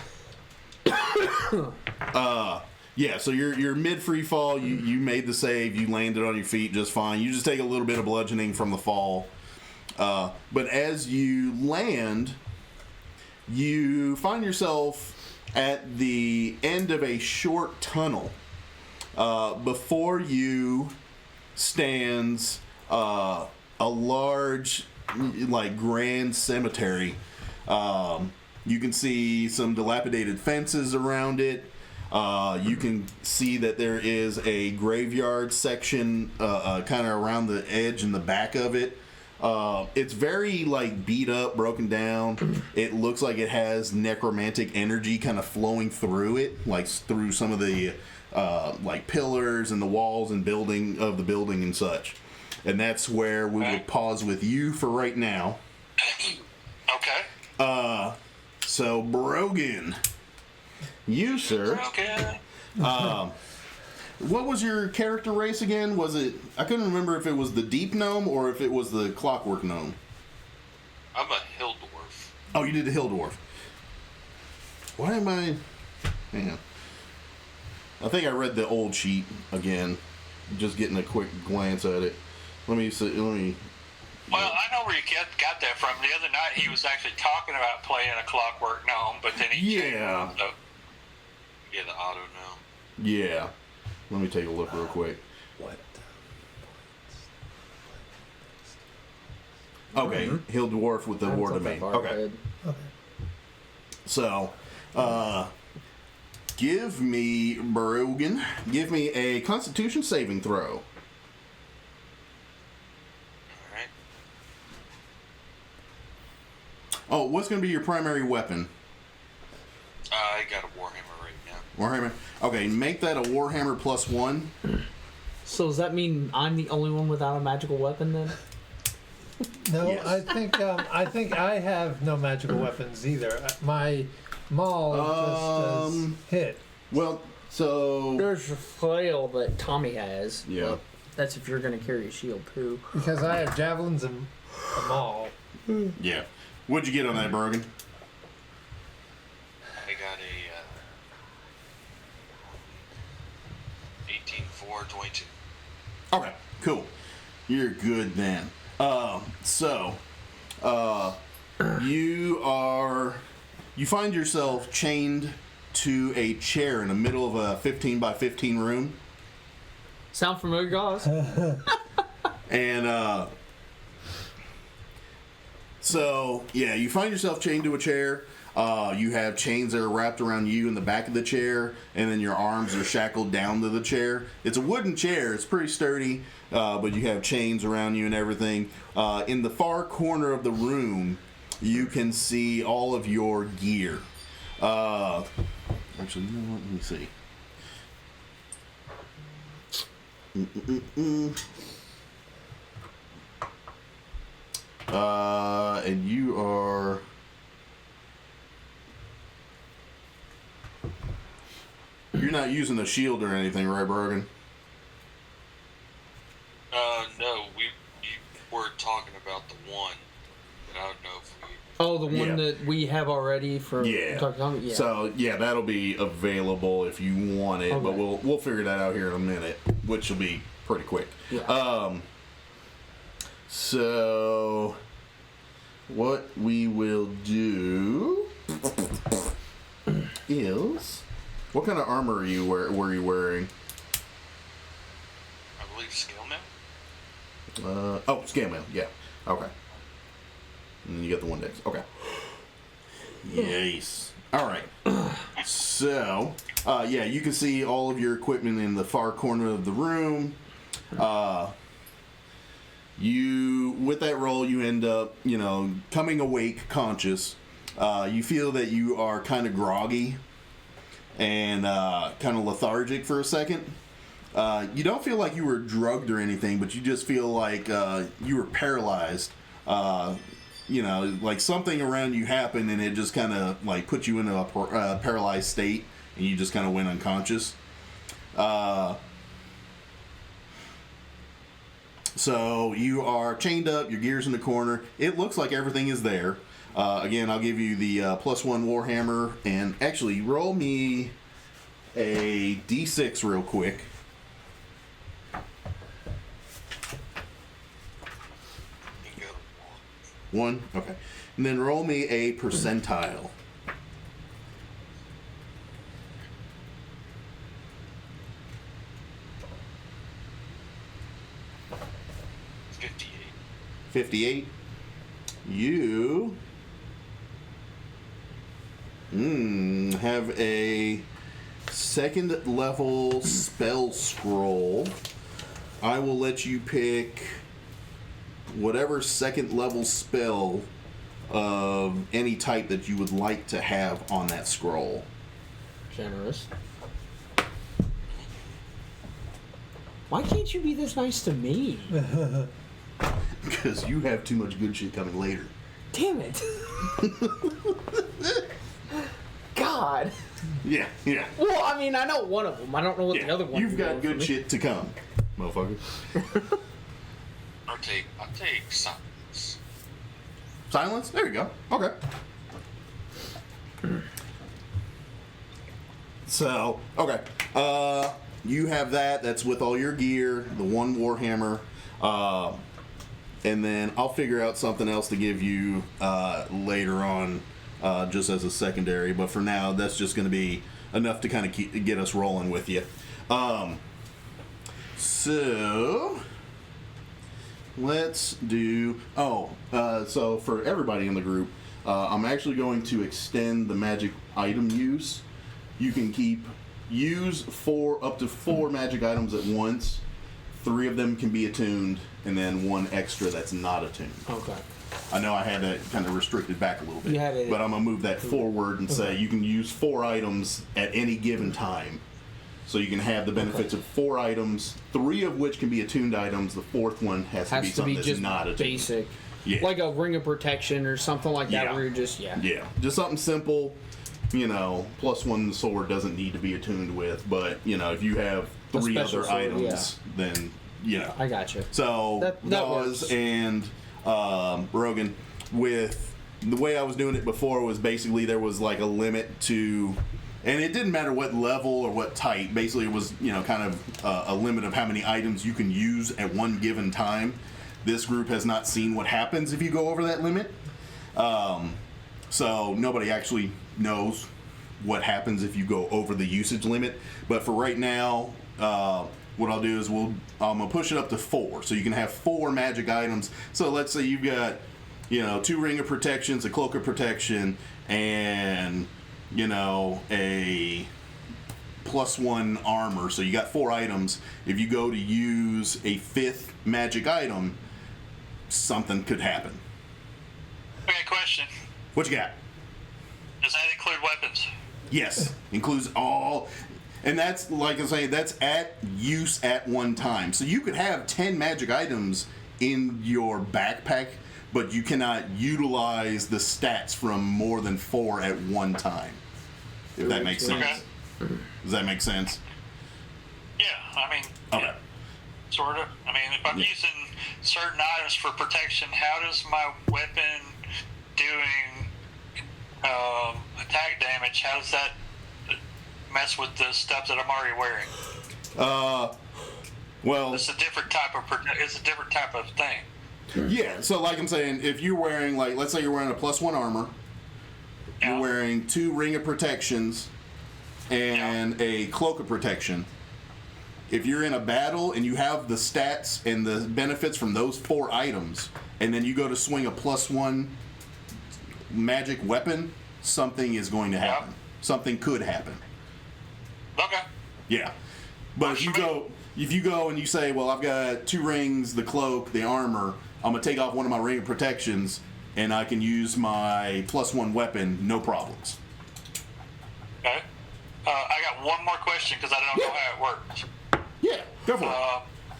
so you're mid free fall. You made the save. You landed on your feet just fine. You just take a little bit of bludgeoning from the fall. But as you land, you find yourself at the end of a short tunnel. Before you stands a large, like, grand cemetery. You can see some dilapidated fences around it. You can see that there is a graveyard section kind of around the edge and the back of it. It's very like beat up, broken down. It looks like it has necromantic energy kind of flowing through it, like through some of the like pillars and the walls and building of the building and such. And that's where we will pause with you for right now. Okay. So Brogan, you sir. Okay. What was your character race again? Was it? I couldn't remember if it was the Deep Gnome or if it was the Clockwork Gnome. I'm a hill dwarf. Oh, you did the hill dwarf. Why am I? Hang on. I think I read the old sheet again. Just getting a quick glance at it. Let me see. Let me. Well, I know where you got that from. The other night he was actually talking about playing a Clockwork Gnome, but then he Yeah. changed, so. Yeah, the auto gnome. Yeah. Let me take a look real quick. What? Okay, hill dwarf with the war That's domain. what I've Okay. read. Okay. So, give me, Brogan, give me a Constitution saving throw. Alright. Oh, what's going to be your primary weapon? I got a Warhammer right now. Warhammer. Okay, make that a Warhammer +1. So does that mean I'm the only one without a magical weapon then? No, Yes. I think I have no magical weapons either. My maul just does hit. Well, so There's a flail that Tommy has. Yeah. but That's if you're going to carry a shield too. Because I have javelins and a maul. yeah. What'd you get on that, Brogan? I got a 18-4-22. Okay, cool. You're good then. You find yourself chained to a chair in the middle of a 15 by 15 room. Sound familiar, guys? And, you find yourself chained to a chair. You have chains that are wrapped around you in the back of the chair, and then your arms are shackled down to the chair. It's a wooden chair. It's pretty sturdy, but you have chains around you and everything. In the far corner of the room, you can see all of your gear. Actually, you know what? Let me see. And you are... You're not using a shield or anything, right, Brogan? No, we were talking about the one, but I don't know if we... Oh, the one Yeah. that we have already for Yeah. Dr. Tommy? Yeah. So that'll be available if you want it, but Okay. we'll figure that out here in a minute, which will be pretty quick. Yeah. So what we will do is, what kind of armor are you were you wearing? I believe scale mail? Scale mail. Yeah. Okay. And you get the one dex. Okay. Yes. All right. So, you can see all of your equipment in the far corner of the room. With that roll, you end up, coming awake, conscious. You feel that you are kind of groggy and kind of lethargic for a second. You don't feel like you were drugged or anything, but you just feel like you were paralyzed. Like something around you happened and it just kind of like put you into a paralyzed state and you just kind of went unconscious. So you are chained up, your gear's in the corner. It looks like everything is there. Again, I'll give you the +1 Warhammer, and actually roll me a D6 real quick. You can go to One, okay. And then roll me a percentile. one. 58. 58. You have a second level spell scroll. I will let you pick whatever second level spell of any type that you would like to have on that scroll. Generous. Why can't you be this nice to me? Because you have too much good shit coming later. Damn it. God. Yeah. Well, I mean, I know one of them. I don't know what the other one You've is got for good me. shit to come, motherfucker. I'll take science. Silence? There you go. Okay. So, okay. You have that. That's with all your gear, the one Warhammer. And then I'll figure out something else to give you later on, just as a secondary. But for now, that's just going to be enough to kind of get us rolling with you. So let's do. So for everybody in the group, I'm actually going to extend the magic item use. You can use up to 4 magic items at once. 3 of them can be attuned, and then 1 extra that's not attuned. Okay. I know I had that kind of restricted back a little bit, You had it- but I'm going to move that forward and say you can use 4 items at any given time. So you can have the benefits of 4 items, 3 of which can be attuned items. The 4th one has to be something that's just not attuned. basic. Yeah. Like a ring of protection or something like that Yeah. where you're just, Yeah, just something simple. +1 sword doesn't need to be attuned with, but, if you have 3 special other sword, items, then, I got you. So, That Dawes works. and Rogan, with the way I was doing it before was basically there was like a limit to, and it didn't matter what level or what type, basically it was, kind of a limit of how many items you can use at one given time. This group has not seen what happens if you go over that limit. So nobody actually knows what happens if you go over the usage limit. But for right now, what I'll do is I'm gonna push it up to 4, so you can have 4 magic items. So let's say you've got 2 ring of protections, a cloak of protection, and a +1 armor. So you got 4 items. If you go to use a 5th magic item, something could happen. Okay, question. What you got? Does that include weapons? Yes, includes all, and that's like I say, that's at use at one time. So you could have 10 magic items in your backpack, but you cannot utilize the stats from more than 4 at one time. If that makes sense. Okay. Does that make sense? Yeah, I mean, Okay. sort of. I mean, if I'm using certain items for protection, how does my weapon doing attack damage, how does that mess with the stuff that I'm already wearing? Well, It's a different type of thing. yeah. So like I'm saying, if you're wearing, like, let's say you're wearing a +1 armor, Yeah. you're wearing 2 ring of protections and a cloak of protection. If you're in a battle and you have the stats and the benefits from those 4 items, and then you go to swing a +1 magic weapon, something is going to happen. Something could happen. Okay. Yeah. But if you go and you say, well, I've got 2 rings, the cloak, the armor, I'm gonna take off one of my ring of protections and I can use my +1 weapon, no problems. Okay. I got one more question because I don't know how it works. Yeah, go for it.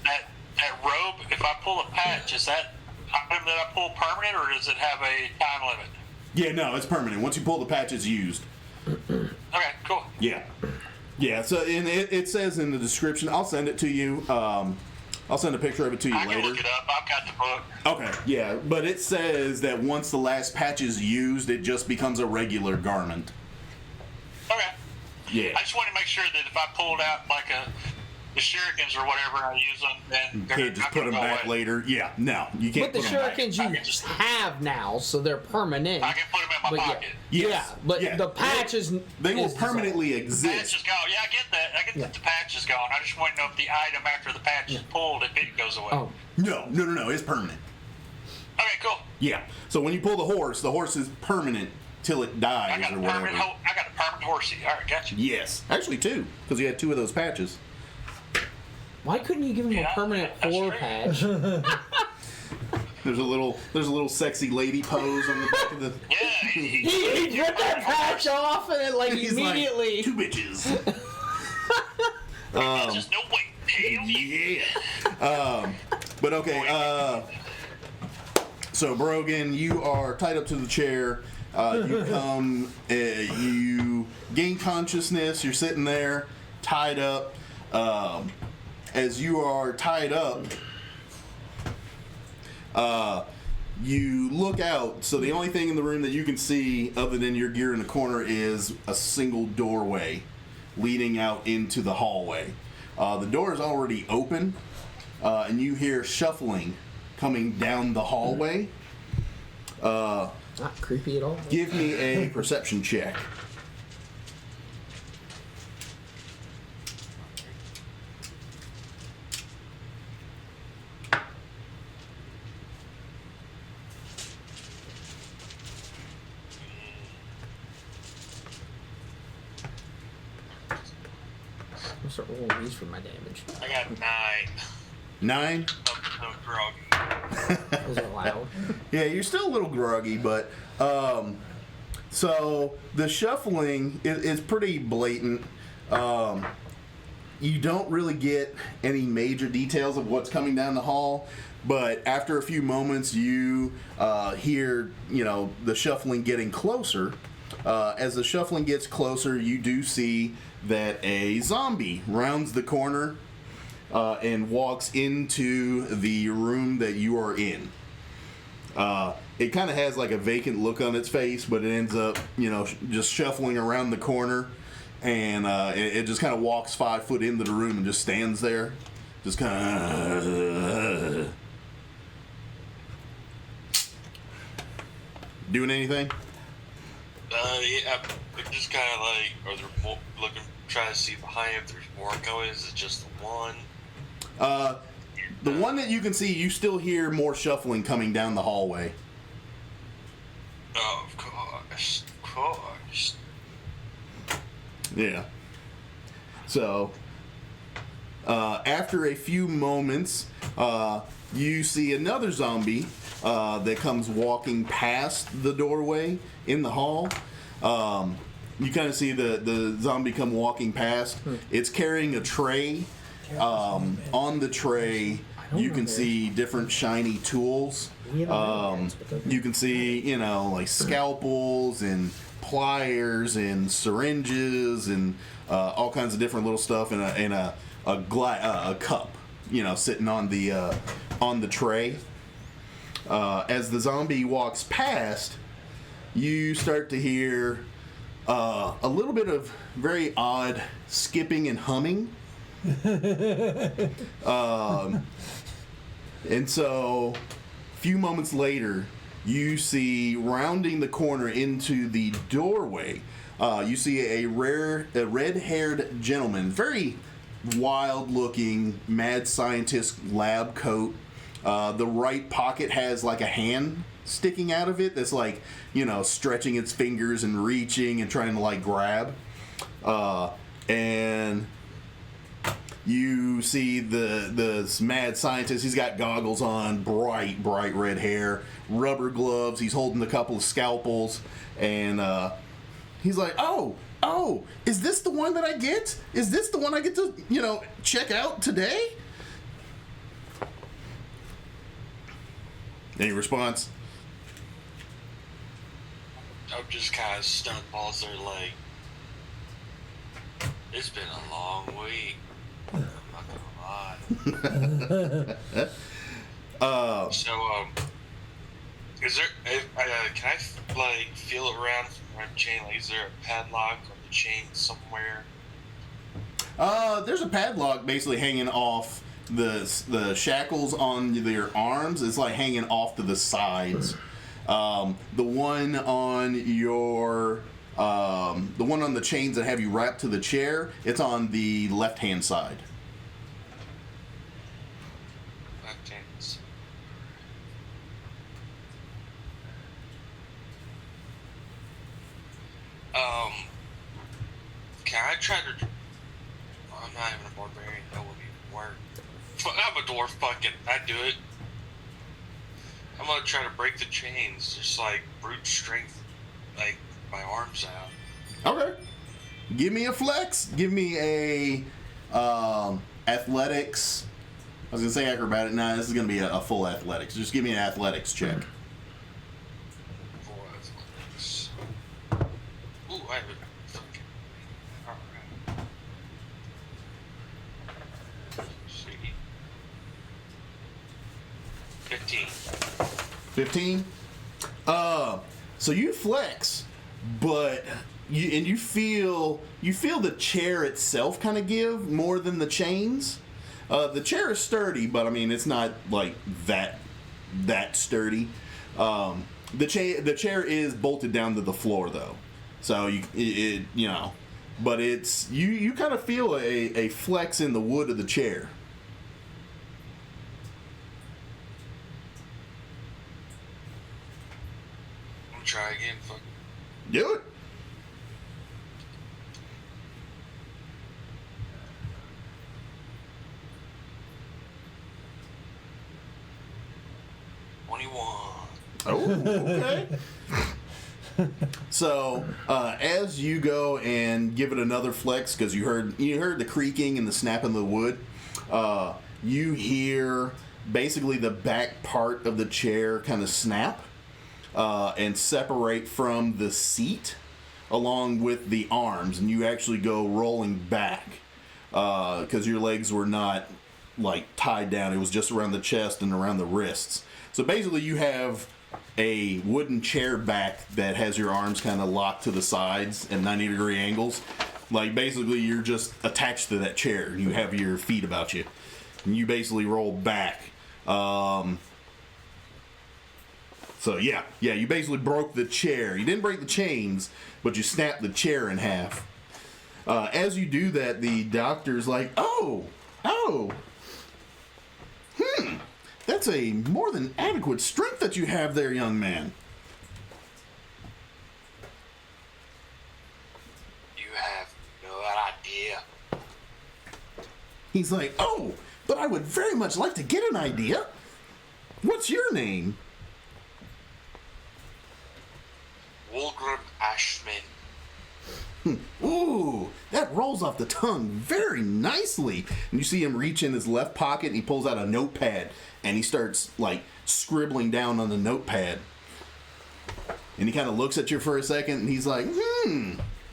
That robe, if I pull a patch, is that item that I pull permanent, or does it have a time limit? Yeah, no, it's permanent. Once you pull the patch, it's used. Okay, cool. Yeah. Yeah, so it says in the description, I'll send it to you. I'll send a picture of it to you I can later. look it up. I've got the book. Okay, yeah, but it says that once the last patch is used, it just becomes a regular garment. Okay. Yeah. I just want to make sure that if I pulled out like the shurikens or whatever and I use them, then You they're can't just not put gonna them go back away. later. Yeah, no, you can't But the put them back. shurikens I can you just- have now, so they're permanent. I can put them in my But pocket. Yes. Yeah, but Yeah. the patch is They will is permanently The patch exist. is gone. Yeah, I get that. I get that the patch is gone. I just want to know if the item after the patch is pulled, if it goes away. Oh, No, it's permanent. Okay, cool. Yeah, so when you pull the horse is permanent till it I dies got or a whatever. permanent. I got a permanent horsey. All right, got you. Yes, actually 2, because you had 2 of those patches. why couldn't you give him Yeah, a permanent that's 4 true. patch? There's a little sexy lady pose on the back of the. Yeah, He ripped that patch off and then He's immediately. like, 2 bitches. just no wait. Hell yeah. Yeah. But okay. So Brogan, you are tied up to the chair. You come. You gain consciousness. You're sitting there, tied up. As you are tied up, You look out, so the only thing in the room that you can see other than your gear in the corner is a single doorway leading out into the hallway. The door is already open, and you hear shuffling coming down the hallway. Not creepy at all. Give me a perception check. I'll start rolling these for my damage. I got 9. 9? I'm groggy. Those are loud. Yeah, you're still a little groggy, but so the shuffling is pretty blatant. You don't really get any major details of what's coming down the hall, but after a few moments, you hear the shuffling getting closer. As the shuffling gets closer, you do see that a zombie rounds the corner and walks into the room that you are in. It kind of has like a vacant look on its face, but it ends up, just shuffling around the corner, and it just kind of walks 5 foot into the room and just stands there, just kind of doing anything. Yeah, I'm just kind of like, are there more, looking, trying to see behind if there's more going. Is it just the one? The one that you can see, you still hear more shuffling coming down the hallway. Oh, of course. Yeah. So, after a few moments, you see another zombie that comes walking past the doorway in the hall. You kind of see the zombie come walking past. It's carrying a tray. On the tray, you can see different shiny tools. You can see, like scalpels and pliers and syringes and all kinds of different little stuff in a cup, sitting on the tray. As the zombie walks past, you start to hear a little bit of very odd skipping and humming. And so, a few moments later, you see rounding the corner into the doorway, you see a red-haired gentleman, very wild-looking, mad scientist lab coat. The right pocket has like a hand sticking out of it that's like, stretching its fingers and reaching and trying to like grab. And you see the mad scientist. He's got goggles on, bright red hair, rubber gloves. He's holding a couple of scalpels, and he's like, oh, is this the one that I get? Is this the one I get to, check out today? Any response? I'm just kind of stunned, balls there, like, it's been a long week. I'm not gonna lie. So, is there, can I, like, feel around from the chain? Like, is there a padlock on the chain somewhere? There's a padlock basically hanging off the shackles on your arms. It's like hanging off to the sides. The one on the chains that have you wrapped to the chair, it's on the left-hand side. Left hands. Can I try to? I'm not even a barbarian. That wouldn't even work. I'm a dwarf. Fucking, I do it. I'm gonna try to break the chains, just like brute strength, like my arms out. Okay. Give me a flex. Give me a athletics. I was gonna say acrobatic. Nah, this is gonna be a full athletics. Just give me an athletics check. Full athletics. Ooh, I have it. Fucking. Alright. Let's see. 15. 15. So you flex, but you feel the chair itself kind of give more than the chains. The chair is sturdy, but I mean it's not like that sturdy. The chair is bolted down to the floor though, so you know, but it's you kind of feel a flex in the wood of the chair. I'm gonna try again. Fuck. Do it. Oh, okay. So, as you go and give it another flex, because you heard the creaking and the snapping of the wood, you hear basically the back part of the chair kind of snap and separate from the seat along with the arms, and you actually go rolling back because your legs were not like tied down. It was just around the chest and around the wrists. So basically you have a wooden chair back that has your arms kind of locked to the sides at 90-degree angles. Like basically you're just attached to that chair. You have your feet about you. And you basically roll back. So yeah, you basically broke the chair. You didn't break the chains, but you snapped the chair in half. As you do that, the doctor's like, oh, that's a more than adequate strength that you have there, young man. You have no idea. He's like, oh, but I would very much like to get an idea. What's your name? Wolgrim Ashman. Ooh, that rolls off the tongue very nicely. And you see him reach in his left pocket and he pulls out a notepad and he starts like scribbling down on the notepad. And he kind of looks at you for a second and he's like,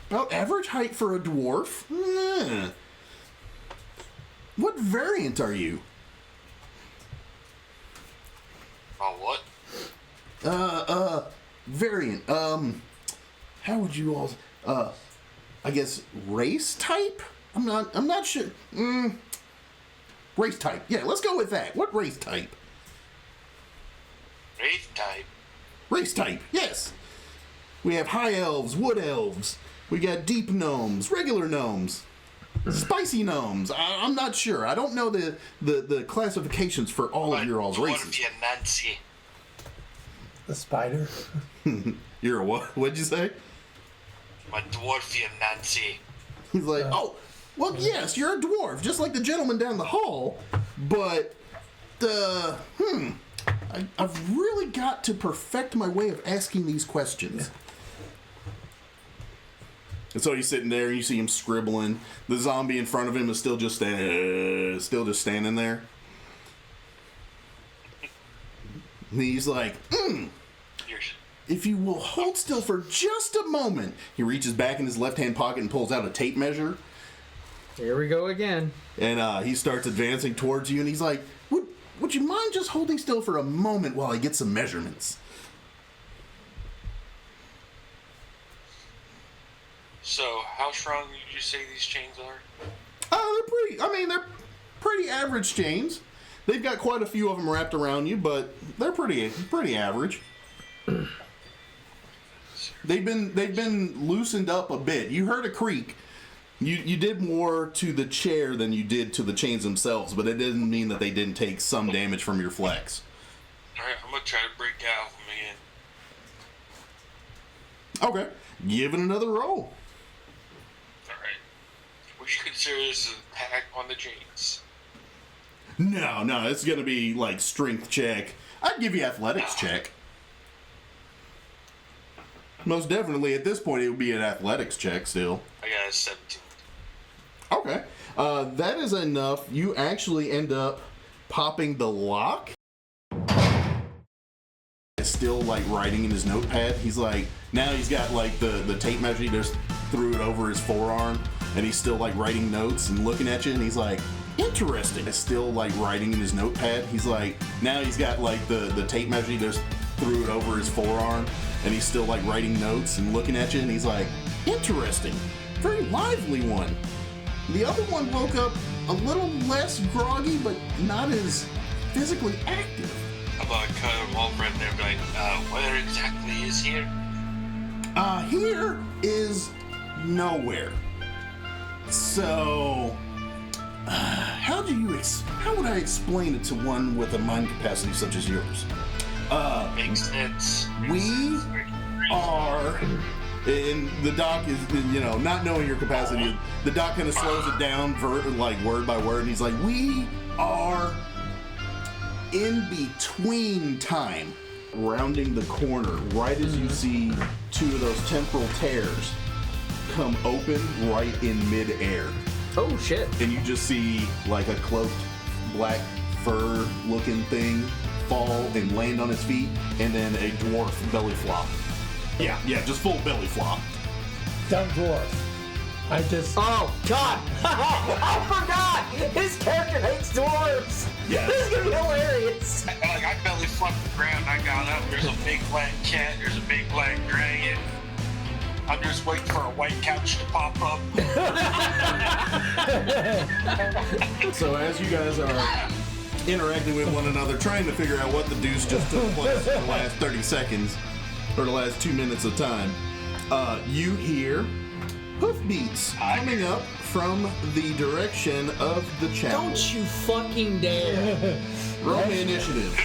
about average height for a dwarf. What variant are you? What? Variant. How would you all I guess race type? I'm not sure. Race type. Yeah, let's go with that. What race type? Race type? Race type, yes. We have high elves, wood elves. We got deep gnomes, regular gnomes, spicy gnomes. I'm not sure. I don't know the classifications for all of your all's races. Dwarfia Nancy. The spider. You're a what? What'd you say? My Dwarfia Nancy. He's like, oh, well, yes, you're a dwarf, just like the gentleman down the hall, but I've really got to perfect my way of asking these questions. And so he's sitting there, and you see him scribbling. The zombie in front of him is still just standing there. And he's like, if you will hold still for just a moment. He reaches back in his left-hand pocket and pulls out a tape measure. Here we go again. And he starts advancing towards you, and he's like, would you mind just holding still for a moment while I get some measurements? So, how strong did you say these chains are? They're pretty average chains. They've got quite a few of them wrapped around you, but they're pretty average. They've been loosened up a bit. You heard a creak. You did more to the chair than you did to the chains themselves, but it didn't mean that they didn't take some damage from your flex. Alright, I'm gonna try to break out of them again. Okay. Give it another roll. Alright. We should consider this an attack on the chains. No, it's gonna be like strength check. I'd give you athletics check. Most definitely, at this point, it would be an athletics check still. I got a 17. Okay. That is enough. You actually end up popping the lock. It's still like writing in his notepad. He's like, now he's got like the tape measure. He just threw it over his forearm and he's still like writing notes and looking at you and he's like, interesting. It's still like writing in his notepad. He's like, now he's got like the tape measure. He just threw it over his forearm, and he's still like writing notes and looking at you, and he's like, interesting, very lively one. The other one woke up a little less groggy, but not as physically active. I'm gonna cut him off right there, like, where exactly is here? Here is nowhere. So, how would I explain it to one with a mind capacity such as yours? Makes sense. We are, and the doc is, not knowing your capacity, the doc kind of slows it down, like word by word, and he's like, we are in between time, rounding the corner, right as you see two of those temporal tears come open right in midair. Oh shit. And you just see like a cloaked black fur looking thing fall and land on its feet, and then a dwarf belly flop. Yeah, just full belly flop. Dumb dwarf. I just. Oh god! I forgot! His character hates dwarves! Yes. This is gonna be hilarious! I belly flopped the ground, I got up, there's a big black cat, there's a big black dragon. I'm just waiting for a white couch to pop up. So as you guys are interacting with one another, trying to figure out what the deuce just took place in the last 30 seconds, or the last 2 minutes of time, you hear hoofbeats coming up from the direction of the chapel. Don't you fucking dare! Roll me initiative.